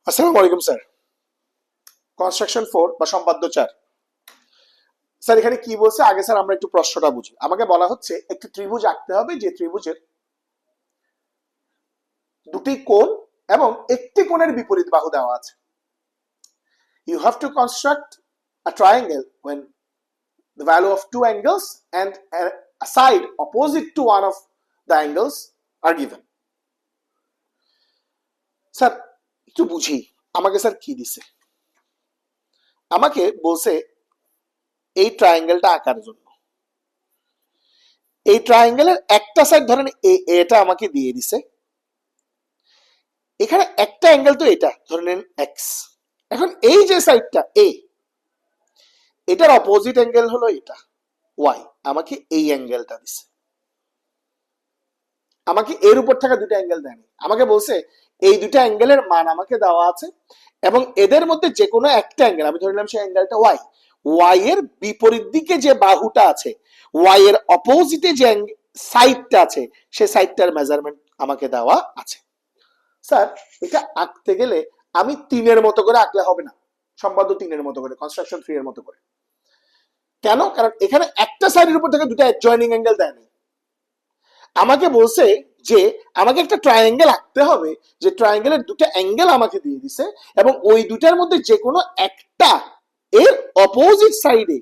আসসালামু আলাইকুম sir. Construction 4 বা সম্পাদ্য 4। স্যার এখানে কি বলছে আগে স্যার আমরা একটু প্রশ্নটা বুঝি। আমাকে বলা হচ্ছে একটি ত্রিভুজ আঁকতে হবে, যে ত্রিভুজের দুটি কোণ এবং একটি কোণের বিপরীত বাহু দেওয়া আছে। You have to construct a triangle when the value of two angles and a side opposite to one of the angles are given. Sir একটু বুঝি, আমাকে স্যার কি দিছে? আমাকে বলছে এই ট্রায়াঙ্গেলটা আঁকার জন্য এই ট্রায়াঙ্গেলের একটা সাইড ধরেন এটা আমাকে দিয়ে দিছে। এখানে একটা অ্যাঙ্গেল তো এটা ধরে নেন এক্স। এখন এই যে সাইডটা এ, এটার অপোজিট অ্যাঙ্গেল হলো এটা ওয়াই। আমাকে এই অ্যাঙ্গেলটা দিছে, আমাকে এর উপর থাকা দুটো অ্যাঙ্গেল দেয়নি। আমাকে বলছে এই দুটো অ্যাঙ্গেলের মান আমাকে দেওয়া আছে এবং এদের মধ্যে যে কোনো একটা অ্যাঙ্গেল, আমি ধরে নিলাম সেই অ্যাঙ্গেলটা ওয়াই। ওয়াই এর বিপরীত দিকে যে বাহুটা আছে, ওয়াই এর অপোজিটে যে সাইডটা আছে, সেই সাইডটার মেজারমেন্ট আমাকে দেওয়া আছে। স্যার এটা আঁকতে গেলে আমি 3-এর মতো করে আঁকলে হবে না, সম্পাদ্য 3-এর মতো করে, কনস্ট্রাকশন 3 এর মতো করে। কেন? কারণ এখানে একটা সাইডের উপর থেকে দুটো অ্যাডজয়েনিং অ্যাঙ্গেল দেয়নি। আমাকে বলছে যে আমাকে একটা ট্রায়াঙ্গেল আঁকতে হবে, যে ট্রায়াঙ্গেলের দুটো অ্যাঙ্গেল আমাকে দিয়ে দিছে এবং ওই দুটার মধ্যে যে কোনো একটা এর অপোজিট সাইডে,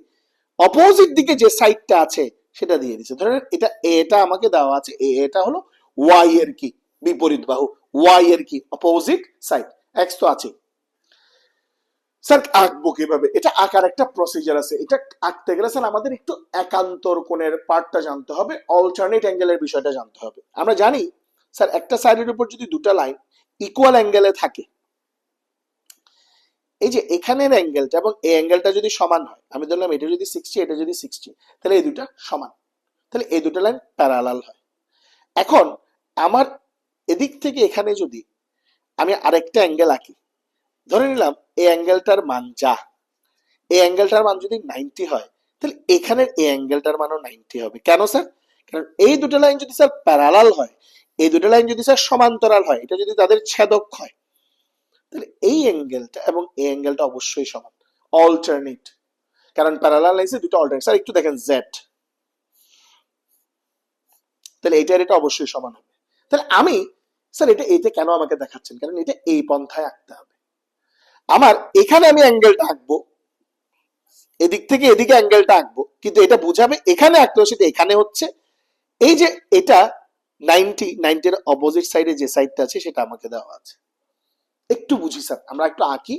অপোজিট দিকে যে সাইডটা আছে সেটা দিয়ে দিছে। ধরেন এটা এটা আমাকে দেওয়া আছে, এটা হলো ওয়াই এর কি বিপরীত বাহু, ওয়াই এর কি অপোজিট সাইড, এক্স তো আছে। স্যার আঁকবো কিভাবে? এটা আঁকার একটা প্রসিজার আছে। এটা আঁকতে গেলে স্যার আমাদের একটু একান্তর কোণের পার্টটা জানতে হবে, অল্টারনেট অ্যাঙ্গেলের বিষয়টা জানতে হবে। আমরা জানি স্যার একটা সাইডের উপর যদি দুটো লাইন ইকুয়াল অ্যাঙ্গেলে থাকে, এই যে এখানের অ্যাঙ্গেলটা এবং এই অ্যাঙ্গেলটা যদি সমান হয়, আমি ধরলাম এটা যদি 60, এটা যদি 60, তাহলে এই দুটা সমান, তাহলে এই দুটো লাইন প্যারালাল হয়। এখন আমার এদিক থেকে এখানে যদি আমি আরেকটা অ্যাঙ্গেল আঁকি, ধরে নিলাম এই অ্যাঙ্গেলটার মান যা, এই অ্যাঙ্গেলটার মান যদি 90 হয়, তাহলে এখানের এই অ্যাঙ্গেলটার মানও 90 হবে। কেন স্যার? কারণ এই দুটো লাইন যদি স্যার প্যারালাল হয়, এই দুটো লাইন যদি স্যার সমান্তরাল হয়, এটা যদি তাদের ছেদক হয়, তাহলে এই অ্যাঙ্গেলটা এবং এই অ্যাঙ্গেলটা অবশ্যই সমান, অল্টারনেট। কারণ প্যারালাল লাইনসে দুটো অল্টারনেট। স্যার একটু দেখেন জেড, তাহলে এটার এটা অবশ্যই সমান হবে। তাহলে আমি স্যার এটা কেন আমাকে দেখাচ্ছেন? কারণ এটা এই পন্থায় আঁকতে হবে। আমার এখানে আমি অ্যাঙ্গেলটা আঁকবো, এদিক থেকে এদিকে অ্যাঙ্গেলটা আঁকবো, কিন্তু এটা বুঝাবে এখানে আঁকতে হবে, সেটা এখানে হচ্ছে। এই যে এটা 90-90 এর অপোজিট সাইডে যে সাইডটা আছে সেটা আমাকে দেওয়া আছে। একটু বুঝি স্যার, আমরা একটু আঁকি,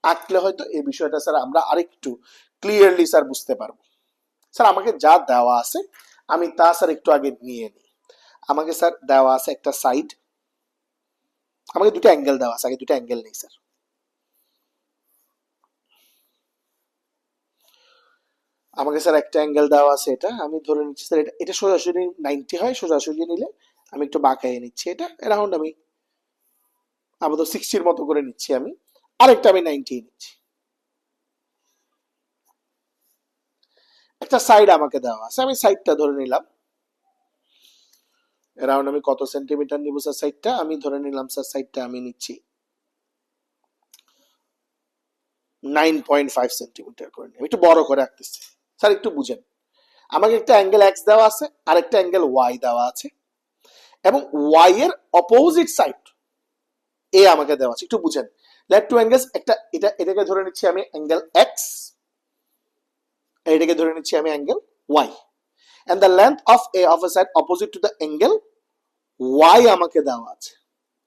আঁকলে হয়তো এই বিষয়টা স্যার আমরা আরেকটু ক্লিয়ারলি স্যার বুঝতে পারবো। স্যার আমাকে যা দেওয়া আছে আমি তা স্যার একটু আগে নিয়ে নিই। আমাকে স্যার দেওয়া আছে একটা সাইড, আমাকে দুটো অ্যাঙ্গেল দেওয়া আছে, আগে দুটো অ্যাঙ্গেল নেই স্যার। আমাকে স্যার একটা অ্যাঙ্গেল দেওয়া আছে, এটা আমি ধরে নিচ্ছি স্যার এটা সোজাসুজি 90 হয়। সোজাসুজি নিলে আমি একটু বাঁকাইয়ে নিচ্ছি, এটা অ্যারাউন্ড আমি আপাতত 60-র মতো করে নিচ্ছি। আমি আরেকটা আমি 90 নিচ্ছি। একটা সাইড আমাকে দেওয়া আছে, আমি সাইডটা ধরে নিলাম অ্যারাউন্ড, আমি কত সেন্টিমিটার নিব স্যার সাইডটা? আমি ধরে নিলাম স্যার সাইডটা আমি নিচ্ছি 9.5 সেন্টিমিটার করে নিই। একটু বড় করে আঁকতেছি স্যার, একটু বুঝেন। আমাকে একটা অ্যাঙ্গেল এক্স দেওয়া আছে আর একটা অ্যাঙ্গেল ওয়াই দেওয়া আছে এবং ওয়াই এর অপোজিট সাইড এ আমাকে দেওয়া আছে, একটু বুঝেন। লেট টু অ্যাঙ্গেলস, একটা এটাকে ধরে নিচ্ছি আমি অ্যাঙ্গেল এক্স, এটাকে ধরে নিচ্ছি আমি angle Y, and the length of a side opposite to the angle y আমাকে দেওয়া আছে।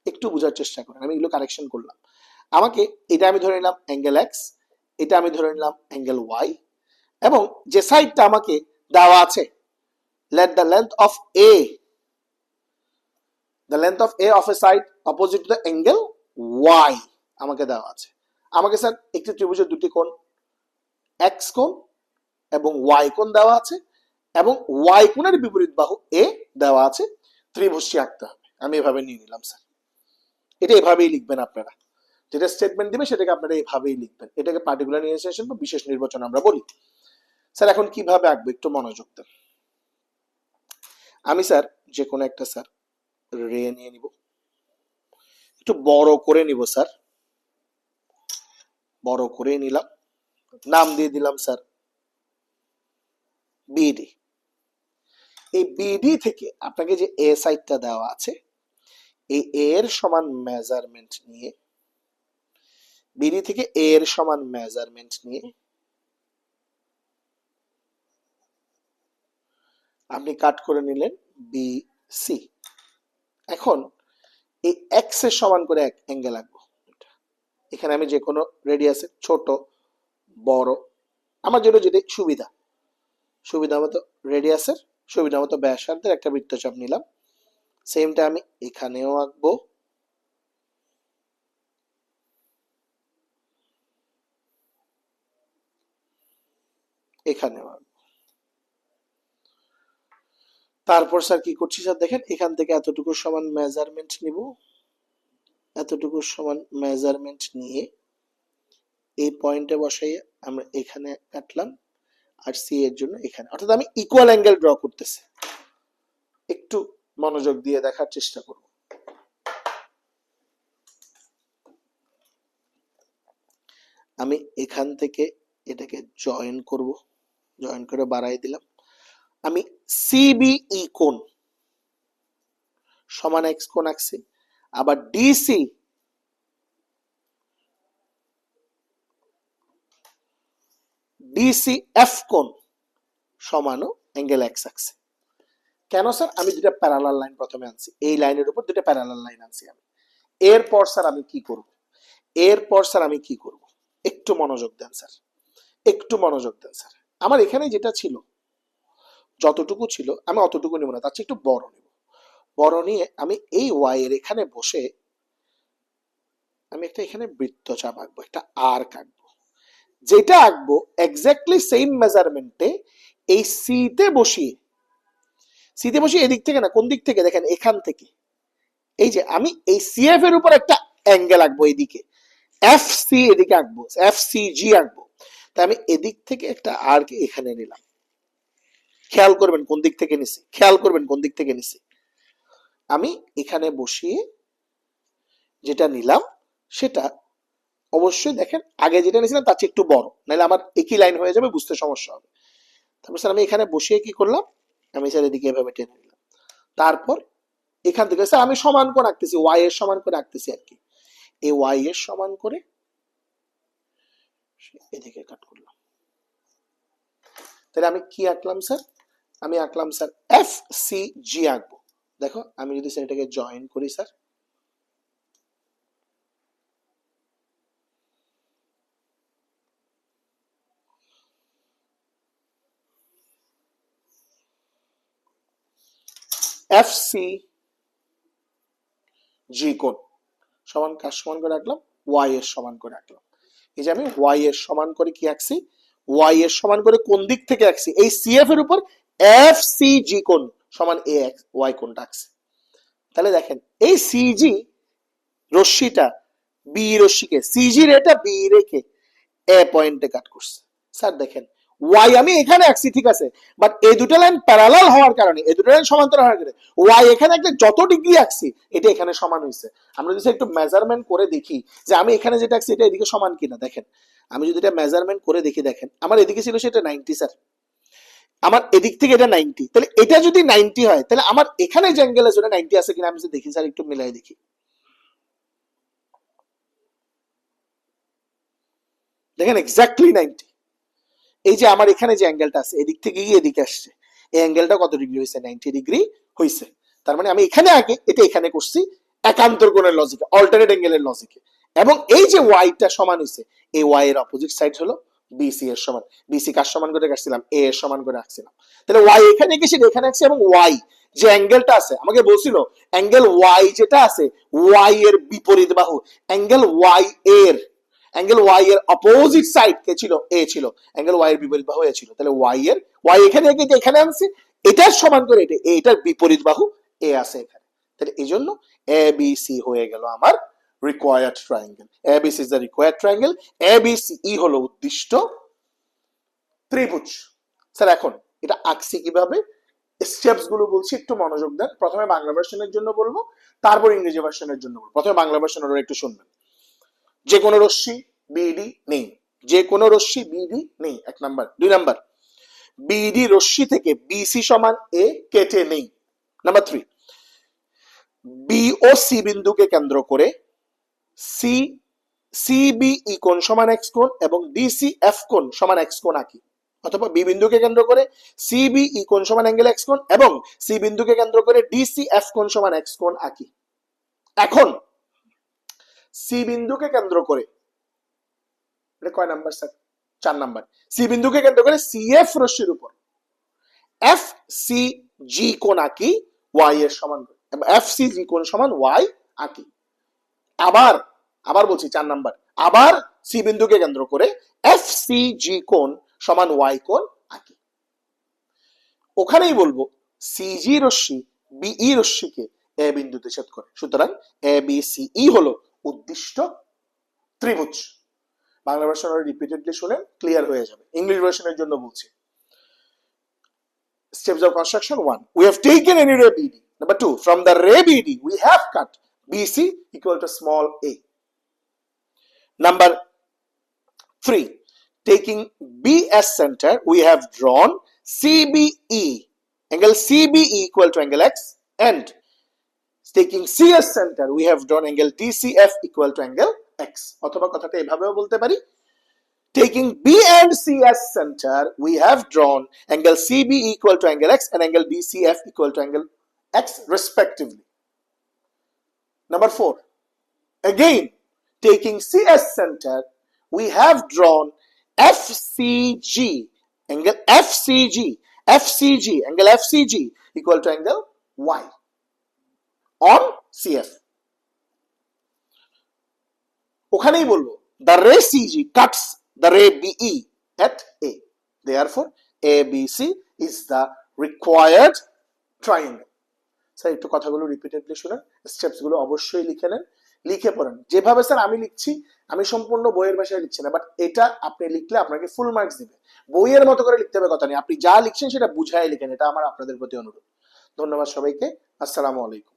একটু বোঝার চেষ্টা করেন, আমি এগুলো কারেকশন করলাম। আমাকে এটা আমি ধরে নিলাম অ্যাঙ্গেল এক্স, এটা আমি ধরে নিলাম অ্যাঙ্গেল ওয়াই, এবং যে সাইডটা আমাকে দেওয়া আছে, let the length of a of a side opposite to the angle y আমাকে দেওয়া আছে। আমাকে স্যার একটি ত্রিভুজের দুটি কোণ এক্স কোণ এবং ওয়াই কোণ দেওয়া আছে এবং ওয়াই কোণের বিপরীত বাহু এ দেওয়া আছে। ত্রিভুজটি আঁকতে হবে, আমি এভাবে নিয়ে নিলাম স্যার। এটা এভাবেই লিখবেন আপনারা, যেটা স্টেটমেন্ট দিবে সেটাকে আপনারা এভাবেই লিখবেন। এটাকে পার্টিকুলার নির্বাচন বা বিশেষ নির্বাচন আমরা বলি। স্যার এখন কিভাবে আঁকবো একটু মনোযোগ দেন। আমি স্যার যে কোনো একটা স্যার রে নিয়ে নিব, একটু বড় করে নিব স্যার। বড় করে নিলাম, নাম দিয়ে দিলাম স্যার বিডি। এই বিডি থেকে আপনাকে যে এ সাইডটা দেওয়া আছে, এই এর সমান মেজারমেন্ট নিয়ে, বিডি থেকে এর সমান মেজারমেন্ট নিয়ে আপনি কাট করে নিলেন বি সি। এখন এই এক্স এর সমান করে এক অ্যাঙ্গেল আঁকবো। এখানে আমি যে কোনো রেডিয়াসের ছোট বড় আমার জন্য যেটা সুবিধা মতো রেডিয়াসের সুবিধা মতো ব্যাসার্ধের একটা বৃত্তচাপ নিলাম। সেমটা আমি এখানেও আঁকবো। এখানেও আঁকবো। তারপর স্যার কি করছি স্যার দেখেন, এখান থেকে এতটুকু সমান মেজারমেন্ট নিব, এতটুকু সমান মেজারমেন্ট নিয়ে এই পয়েন্টে বসাইয়ে আমরা এখানে কাটলাম, আর সি এর জন্য এখানে, অর্থাৎ আমি ইকুয়াল অ্যাঙ্গেল ড্র করতেছি। একটু মনোযোগ দিয়ে দেখার চেষ্টা করব। আমি এখান থেকে এটাকে জয়েন করব, জয়েন করে বাড়াই দিলাম। আমি সিবিই কোণ সমান এক্স কোণ আঁকছি, আবার ডিসি ডিসিএফ কোণ সমানও অ্যাঙ্গেল এক্স আঁকছি। কেন স্যার? আমি দুটা প্যারালাল লাইন প্রথমে আনছি, এই লাইনের উপর দুটা প্যারালাল লাইন আনছি আমি। এরপর স্যার আমি কি করব, একটু মনোযোগ দেন স্যার, একটু মনোযোগ দেন স্যার। আমার এখানে যেটা ছিল, যতটুকু ছিল আমি অতটুকু নেব না, তার চেয়ে একটু বড় নেব। বড় নিয়ে আমি এই ওয়াই এর এখানে বসে আমি একটা এখানে বৃত্তচাপ আঁকবো, একটা আর্ক আঁকবো। যেটা আঁকবো এক্স্যাক্টলি সেম মেজারমেন্টে এই সিতে বসিয়ে এদিক থেকে না, কোন দিক থেকে দেখেন, এখান থেকে এই যে আমি এই সিএফ এর উপর একটা অ্যাঙ্গেল আঁকবো, এইদিকে এফ সি, এদিকে আঁকবো এফ সি জি আঁকবো। তাই আমি এদিক থেকে একটা আর্ক এখানে নিলাম। খেয়াল করবেন কোন দিক থেকে নিছি, আমি এখানে বসিয়ে যেটা নিলাম সেটা অবশ্যই দেখেন আগে যেটা নিয়েছিলাম তার চেয়ে একটু বড়, নাহলে আমার একই লাইন হয়ে যাবে, বুঝতে সমস্যা হবে। তারপর স্যার আমি এখানে বসিয়ে কি করলাম, আমি স্যার এদিকে এভাবে টেনে নিলাম। তারপর এখান থেকে স্যার আমি সমান করে আঁকতেছি, ওয়াই এর সমান করে আঁকতেছি আর কি। এই ওয়াই এর সমান করে এদিকে কাট করলাম। তাহলে আমি কি আঁকলাম স্যার, আমি আঁকলাম স্যার এফ সি জি আঁকবো। দেখো আমি যদি স্যার এটাকে জয়েন করি স্যার, এফ সি জি কোণ সমান কার সমান করে রাখলাম, ওয়াই এর সমান করে রাখলাম। এই যে আমি ওয়াই এর সমান করে কি আঁকছি, ওয়াই এর সমান করে কোন দিক থেকে আঁকছি, এই সিএফ এর উপর এফ সি জি কোণ সমান এ এক্স ওয়াই কোণটা আঁকছি। তাহলে দেখেন এই সিজি রশ্মিটা বি রশ্মিকে, সিজি রেটা বি রেখে এ পয়েন্টে কাট করছে। স্যার দেখেন ওয়াই আমি এখানে আঁকছি ঠিক আছে, বাট এই দুটো লাইন প্যারালাল হওয়ার কারণে, এই দুটো লাইন সমান্তরাল হওয়ার কারণে ওয়াই এখানে একটা যত ডিগ্রি আঁকছি এটা এখানে সমান হয়েছে। আমরা যদি একটু মেজারমেন্ট করে দেখি যে আমি এখানে যেটা আঁকছি এটা এদিকে সমান কিনা, দেখেন আমি যদি এটা মেজারমেন্ট করে দেখি, দেখেন আমার এদিকে ছিল সেটা 90 স্যার, আমার এদিক থেকে এটা 90, তাহলে এটা যদি 90 হয় তাহলে আমার এখানে যে অ্যাঙ্গেল আছে ওটা 90 আছে কিনা আমি দেখি স্যার, একটু মিলাই দেখি। দেখেন এক্স্যাক্টলি 90। এই যে আমার এখানে যে অ্যাঙ্গেলটা আছে এদিক থেকে গিয়ে এদিকে আসছে, এই অ্যাঙ্গেলটা কত ডিগ্রি হয়েছে, 90 ডিগ্রি হয়েছে। তার মানে আমি এখানে আগে এটা এখানে করছি একান্তর কোণের লজিকে, অল্টারনেট অ্যাঙ্গেলের লজিকে। এবং এই যে ওয়াইটা সমান হয়েছে, এই ওয়াই এর অপোজিট সাইড হলো বিসি এর সমান। বিসি কার সমান করে রাখছিলাম, এ এর সমান করে রাখছিলাম। তাহলে ওয়াই এখানে গেছে এখানে আসছে, এবং ওয়াই যে অ্যাঙ্গেলটা আছে আমাকে বলছিল অ্যাঙ্গেল ওয়াই যেটা আছে ওয়াই এর বিপরীত বাহু, অ্যাঙ্গেল ওয়াই এর অ্যাঙ্গেল ওয়াই এর অপোজিট সাইড কে ছিল, এ ছিল, অ্যাঙ্গেল ওয়াই এর বিপরীত বাহু এ ছিল। তাহলে ওয়াই এখানে এখানে আনছি, এটার সমান করে এটার বিপরীত বাহু এ আছে এখানে। তাহলে এই জন্য এ বি সি হয়ে গেল আমার required triangle. A B C is the required triangle, A B C ই হলো উদ্দিষ্ট ত্রিভুজ। স্যার এখন এটা আঁকছি কিভাবে, স্টেপস গুলো বলছি, একটু মনোযোগ দেন। প্রথমে বাংলা ভার্সনের জন্য বলবো, তারপর ইংরেজি ভার্সনের জন্য বলবো। প্রথমে বাংলা ভার্সন ওরা একটু শুনবেন। যে কোনো রশ্মি বিডি নেই, যে কোনো রশ্মি বিডি নেই, 1 নাম্বার। 2 নাম্বার, বিডি রশ্মি থেকে বিসি সমান এ কেটে নেই। নাম্বার 3, বি ও সি বিন্দুকে কেন্দ্র করে সি সিবিই কোণ সমান এক্স কোণ এবং ডিসি এফ কোণ সমান এক্স কোণ আঁকি। অথবা বি বিন্দুকে কেন্দ্র করে সিবিই কোণ সমান অ্যাঙ্গেল এক্স কোণ এবং সি বিন্দুকে কেন্দ্র করে ডিসি এফ কোণ সমান এক্স কোণ আঁকি। এখন সি বিন্দুকে কেন্দ্র করে, এটা কয় নাম্বার স্যার? 4 নাম্বার। সি বিন্দুকে কেন্দ্র করে সিএফ রশ্মির উপর এফ সি জি কোণ আঁকি ওয়াই এর সমান করে, এবং এফ সি জি কোণ সমান ওয়াই আঁকি। আবার বলছি 4 নাম্বার, আবার সি বিন্দুকে কেন্দ্র করে এফ সি জি কোণ সমান ওয়াই কোণ আঁকি। ওখানেই বলবো সিজি রশ্মি বিই রশ্মিকে এ বিন্দুতে ছেদ করে, সুতরাং এ বি সি ই হলো উদ্দিষ্ট ত্রিভুজ। বাংলা ভার্সন রিপিটেডলি শুনে ক্লিয়ার হয়ে যাবে, ইংলিশ ভার্সনের জন্য বলছি। Steps of construction: 1. We have taken any ray BD. Number 2. From the ray BD, we have cut BC equal to small a. Number 3. Taking B as center, we have drawn CBE. Angle CBE equal to angle X. And taking C as center, we have drawn angle DCF equal to angle X. অথবা কথাটা এভাবেও বলতে পারি, taking B and C as center, we have drawn angle CB equal to angle X and angle DCF equal to angle X respectively. Number 4. Again, taking C as center, we have drawn FCG, angle angle FCG equal to angle Y on CF. ওখানেই বলবো, the ray CG cuts the ray BE at A. Therefore, ABC is the required triangle. Sir একটু কথাগুলো repeatedly শুনেন, steps গুলো অবশ্যই লিখে নেন, লিখে পড়েন। যেভাবে স্যার আমি লিখছি, আমি সম্পূর্ণ বইয়ের ভাষায় লিখছি না, বাট এটা আপনি লিখলে আপনাকে ফুল মার্কস দিবে। বইয়ের মতো করে লিখতে হবে কথা নেই, আপনি যা লিখছেন সেটা বুঝায় লিখেন, এটা আমার আপনাদের প্রতি অনুরোধ। ধন্যবাদ সবাইকে, আসসালামু আলাইকুম।